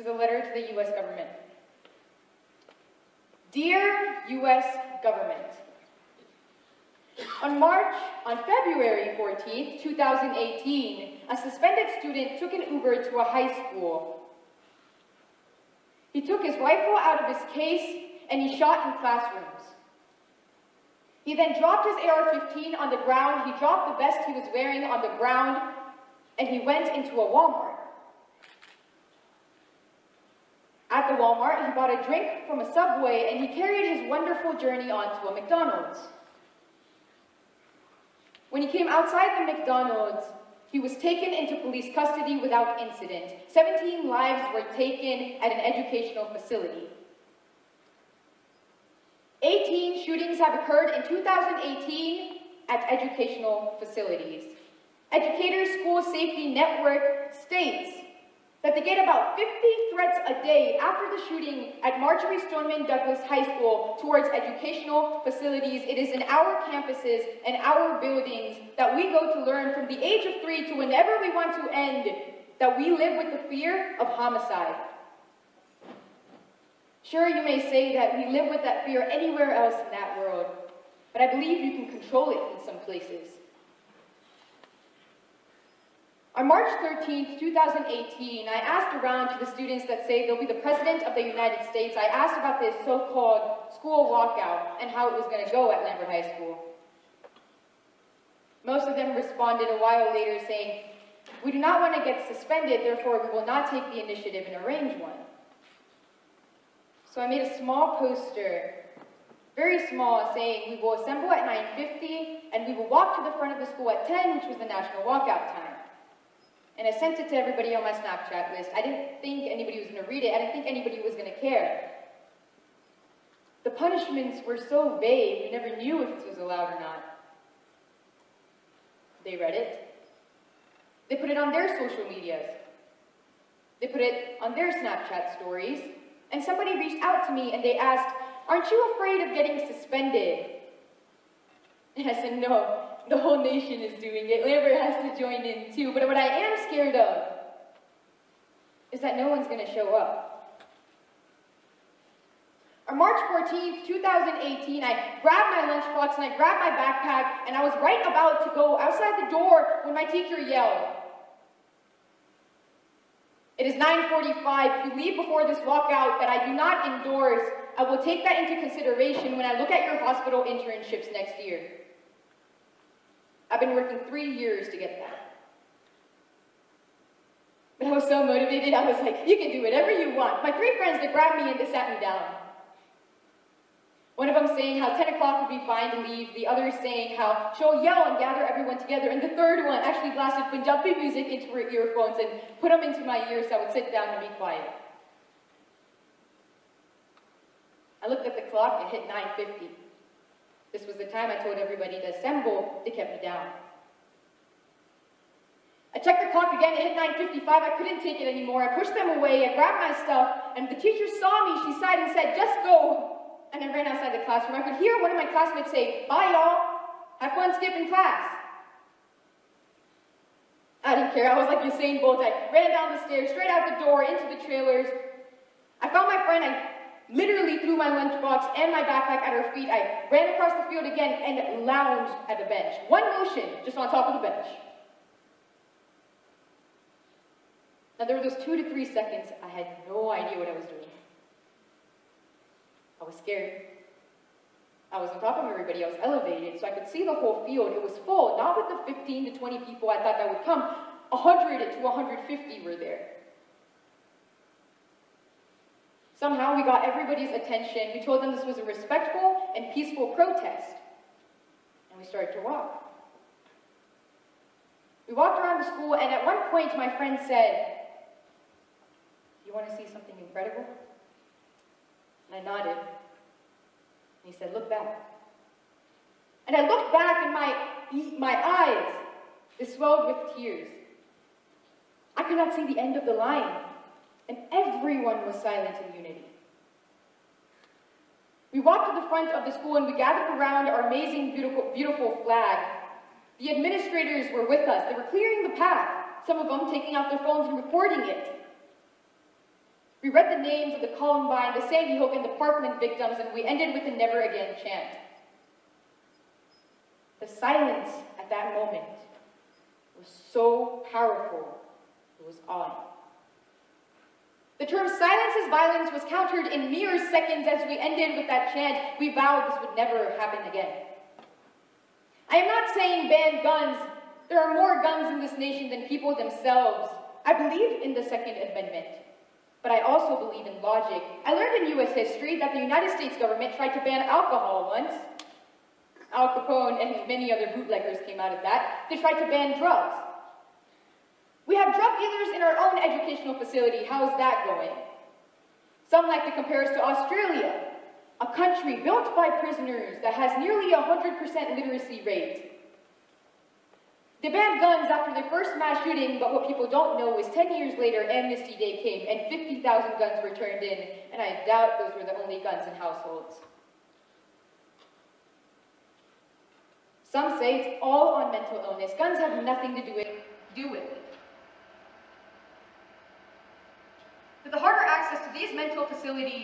a letter to the U.S. government. Dear U.S. government, on February 14th, 2018, a suspended student took an Uber to a high school. He took his rifle out of his case and he shot in classrooms. He then dropped his AR-15 on the ground, he dropped the vest he was wearing on the ground, and he went into a Walmart. At the Walmart, he bought a drink from a Subway and he carried his wonderful journey onto a McDonald's. When he came outside the McDonald's, he was taken into police custody without incident. 17 lives were taken at an educational facility. 18 shootings have occurred in 2018 at educational facilities. Educators School Safety Network states that they get about 50 threats a day after the shooting at Marjorie Stoneman Douglas High School towards educational facilities. It is in our campuses and our buildings that we go to learn from the age of 3 to whenever we want to end that we live with the fear of homicide. Sure, you may say that we live with that fear anywhere else in that world, but I believe you can control it in some places. On March 13th, 2018, I asked around to the students that say they'll be the President of the United States. I asked about this so-called school walkout and how it was going to go at Lambert High School. Most of them responded a while later saying, "We do not want to get suspended, therefore we will not take the initiative and arrange one." So I made a small poster, very small, saying, "We will assemble at 9:50 and we will walk to the front of the school at 10, which was the national walkout time." And I sent it to everybody on my Snapchat list. I didn't think anybody was going to read it. I didn't think anybody was going to care. The punishments were so vague, we never knew if this was allowed or not. They read it. They put it on their social medias. They put it on their Snapchat stories. And somebody reached out to me and they asked, "Aren't you afraid of getting suspended?" And I said, "No. The whole nation is doing it. Lambert has to join in too. But what I am scared of is that no one's going to show up." On March 14th, 2018, I grabbed my lunchbox and I grabbed my backpack and I was right about to go outside the door when my teacher yelled, "It is 9:45. If you leave before this walkout that I do not endorse, I will take that into consideration when I look at your hospital internships next year." I've been working 3 years to get that. But I was so motivated, I was like, "You can do whatever you want." My 3 friends, they grabbed me and they sat me down. One of them saying how 10 o'clock would be fine to leave, the other saying how she'll yell and gather everyone together, and the third one actually blasted Punjabi music into her earphones and put them into my ears so I would sit down and be quiet. I looked at the clock, it hit 9:50. This was the time I told everybody to assemble. They kept me down. I checked the clock again, it hit 9:55, I couldn't take it anymore. I pushed them away, I grabbed my stuff, and the teacher saw me, she sighed and said, "Just go." And I ran outside the classroom. I could hear one of my classmates say, "Bye, y'all. Have fun skipping class." I didn't care, I was like Usain Bolt. I ran down the stairs, straight out the door, into the trailers. I found my friend, I literally threw my lunchbox and my backpack at her feet. I ran across the field again and lounged at the bench. One motion, just on top of the bench. Now there were those 2 to 3 seconds, I had no idea what I was doing. I was scared. I was on top of everybody, I was elevated, so I could see the whole field. It was full, not with the 15 to 20 people I thought that would come. 100 to 150 were there. Somehow we got everybody's attention. We told them this was a respectful and peaceful protest. And we started to walk. We walked around the school, and at one point my friend said, "You want to see something incredible?" And I nodded. And he said, "Look back." And I looked back, and my eyes, they swelled with tears. I could not see the end of the line. And everyone was silent in unity. We walked to the front of the school and we gathered around our amazing, beautiful flag. The administrators were with us. They were clearing the path, some of them taking out their phones and recording it. We read the names of the Columbine, the Sandy Hook, and the Parkland victims, and we ended with the never again chant. The silence at that moment was so powerful, it was awing. The term silence is violence was countered in mere seconds as we ended with that chant. We vowed this would never happen again. I am not saying ban guns. There are more guns in this nation than people themselves. I believe in the Second Amendment, but I also believe in logic. I learned in U.S. history that the United States government tried to ban alcohol once. Al Capone and many other bootleggers came out of that. They tried to ban drugs. We have drug dealers in our own educational facility. How's that going? Some like to compare us to Australia, a country built by prisoners that has nearly 100% literacy rate. They banned guns after the first mass shooting, but what people don't know is 10 years later, Amnesty Day came and 50,000 guns were turned in, and I doubt those were the only guns in households. Some say it's all on mental illness. Guns have nothing to do with it. But the harder access to these mental facilities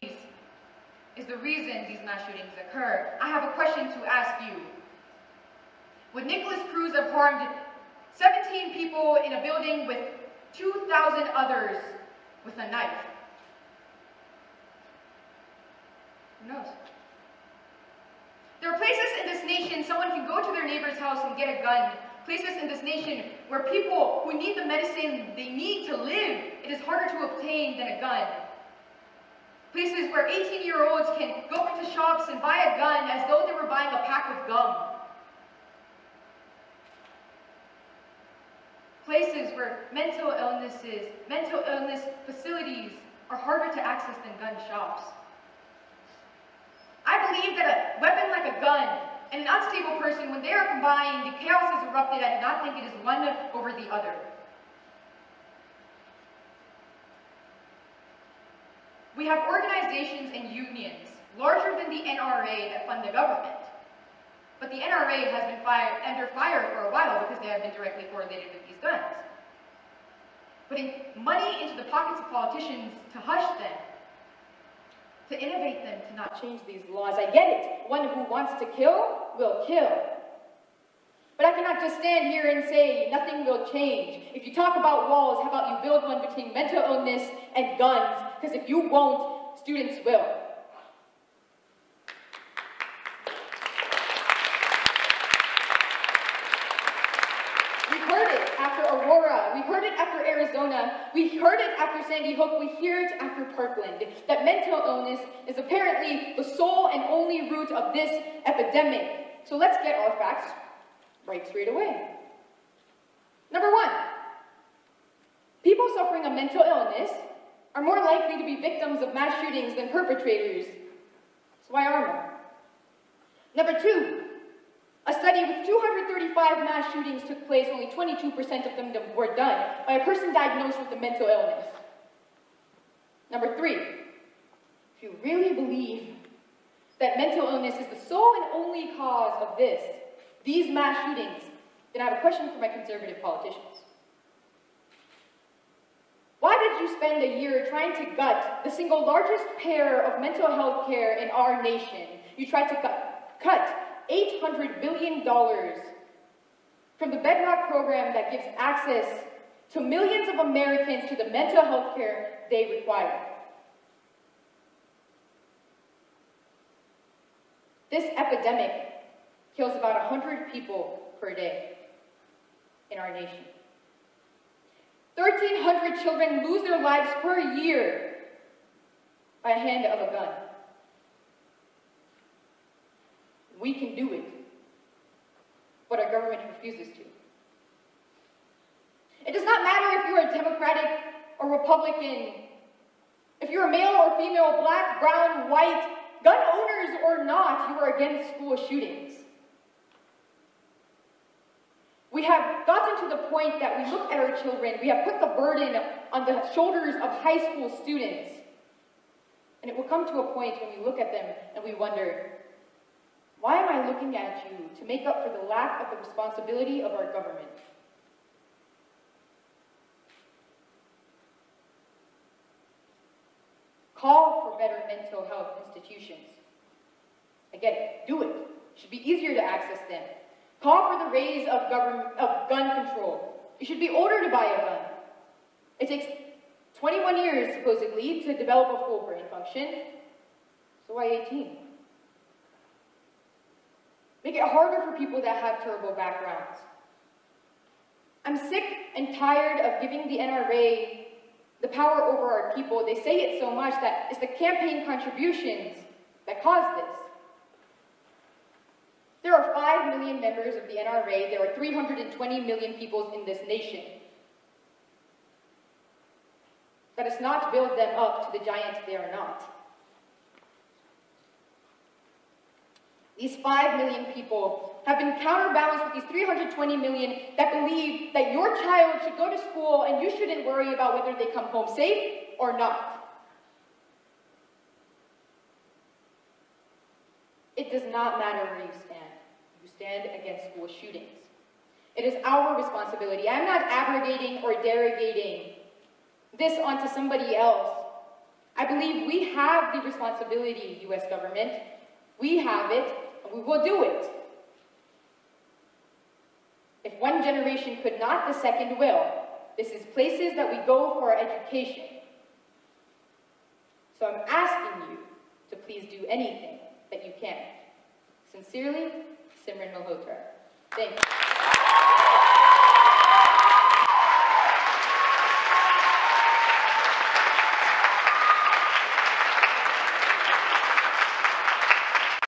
is the reason these mass shootings occur. I have a question to ask you. Would Nicholas Cruz have harmed 17 people in a building with 2,000 others with a knife? Who knows? There are places in this nation someone can go to their neighbor's house and get a gun. Places in this nation where people who need the medicine they need to live, it is harder to obtain than a gun. Places where 18-year-olds can go into shops and buy a gun as though they were buying a pack of gum. Places where mental illness facilities are harder to access than gun shops. I believe that a weapon like a gun and an unstable person, when they are combined, the chaos has erupted. I do not think it is one over the other. We have organizations and unions larger than the NRA that fund the government. But the NRA has been under fire for a while because they have been directly correlated with these guns. Putting money into the pockets of politicians to hush them, to innovate them, to not change these laws. I get it. One who wants to kill will kill. But I cannot just stand here and say nothing will change. If you talk about walls, how about you build one between mental illness and guns? Because if you won't, students will. We heard it after Aurora. We heard it after Arizona. We heard it after Sandy Hook. We hear it after Parkland. That mental illness is apparently the sole and only root of this epidemic. So let's get our facts right straight away. Number one, people suffering a mental illness are more likely to be victims of mass shootings than perpetrators. So why armor? Number two, a study with 235 mass shootings took place. Only 22% of them were done by a person diagnosed with a mental illness. Number three, if you really believe that mental illness is the sole and only cause of these mass shootings, then I have a question for my conservative politicians. Why did you spend a year trying to gut the single largest payer of mental health care in our nation? You tried to cut $800 billion from the Bedrock program that gives access to millions of Americans to the mental health care they require. This epidemic kills about 100 people per day in our nation. 1,300 children lose their lives per year by a hand of a gun. We can do it, but our government refuses to. It does not matter if you're a Democratic or Republican, if you're a male or female, black, brown, white, gun owners or not, you are against school shootings. We have gotten to the point that we look at our children, we have put the burden on the shoulders of high school students. And it will come to a point when we look at them and we wonder, why am I looking at you to make up for the lack of the responsibility of our government? Call for better mental health institutions. I get it. Do it. It should be easier to access them. Call for the raise of gun control. You should be older to buy a gun. It takes 21 years, supposedly, to develop a full brain function. So why 18? Make it harder for people that have terrible backgrounds. I'm sick and tired of giving the NRA the power over our people. They say it so much that it's the campaign contributions that caused this. There are 5 million members of the NRA. There are 320 million people in this nation. That is not to build them up to the giants they are not. These 5 million people have been counterbalanced with these 320 million that believe that your child should go to school and you shouldn't worry about whether they come home safe or not. It does not matter where you stand. You stand against school shootings. It is our responsibility. I'm not abrogating or derogating this onto somebody else. I believe we have the responsibility, U.S. government. We have it, and we will do it. If one generation could not, the second will. This is places that we go for our education. So I'm asking you to please do anything that you can. Sincerely, Simran Malhotra. Thank you.